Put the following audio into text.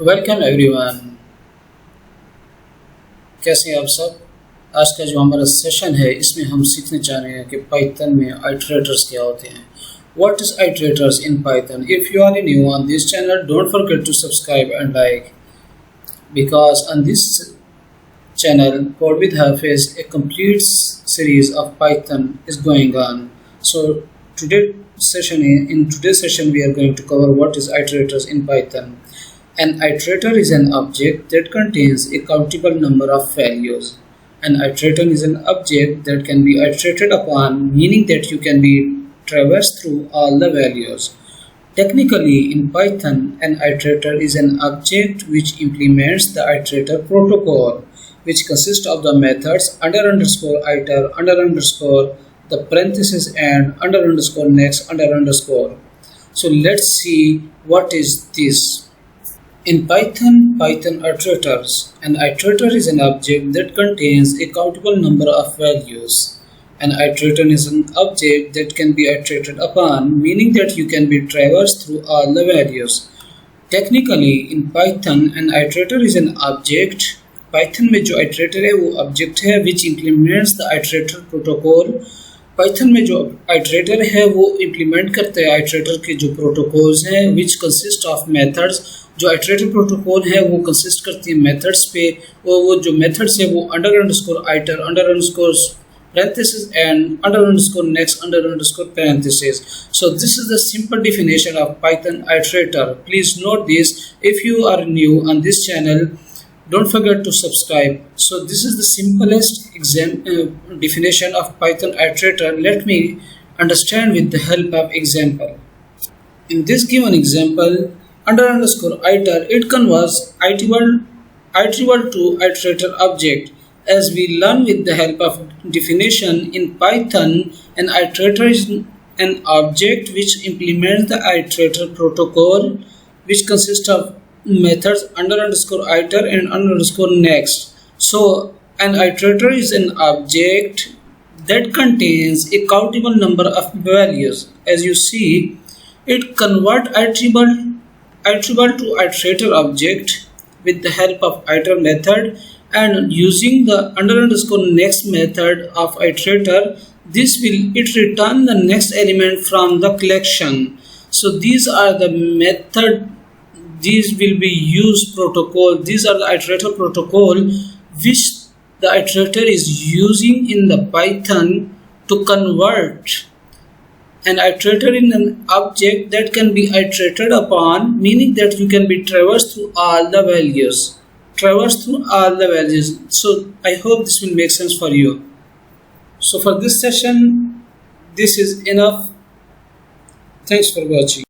Welcome everyone. कैसे हैं आप सब। आज का जो हमारा सेशन है इसमें हम सीखने जा रहे हैं कि पाइथन में आइटरेटर्स क्या होते हैं। What is iterators in Python? If you are new on this channel, don't forget to subscribe and like, because on this channel Code with Half is a complete series of Python is going on. So today's session we are going to cover what is iterators in Python. An iterator is an object that contains a countable number of values. An iterator is an object that can be iterated upon, meaning that you can be traversed through all the values. Technically, in Python, an iterator is an object which implements the iterator protocol, which consists of the methods _iter, the parenthesis and _next So let's see what is this. In Python iterators, an iterator is an object that contains a countable number of values. An iterator is an object that can be iterated upon, meaning that you can be traversed through all the values. Technically, in Python, an iterator is an object. Python में जो iterator है वो object है which implements the iterator protocol. Python में जो iterator है वो implement करता है iterator के जो protocols हैं which consist of methods. जो iterator protocol है वो consist करती है methods पे, वो जो methods है वो _iter, parenthesis and next parenthesis. So this is the simple definition of Python iterator. Please note this. If you are new on this channel, don't forget to subscribe. So this is the simplest definition of Python iterator. Let me understand with the help of example. In this given example, _iter, it converts iterable to iterator object. As we learn with the help of definition in Python, an iterator is an object which implements the iterator protocol, which consists of methods _iter and _next. So an iterator is an object that contains a countable number of values. As you see, it converts iterable to iterator object with the help of iter method, and using the _next method of iterator, it return the next element from the collection. So these are the method, these will be used protocol, these are the iterator protocol which the iterator is using in the Python to convert an iterator in an object that can be iterated upon, meaning that you can be traversed through all the values. So I hope this will make sense for you. So for this session, this is enough. Thanks for watching.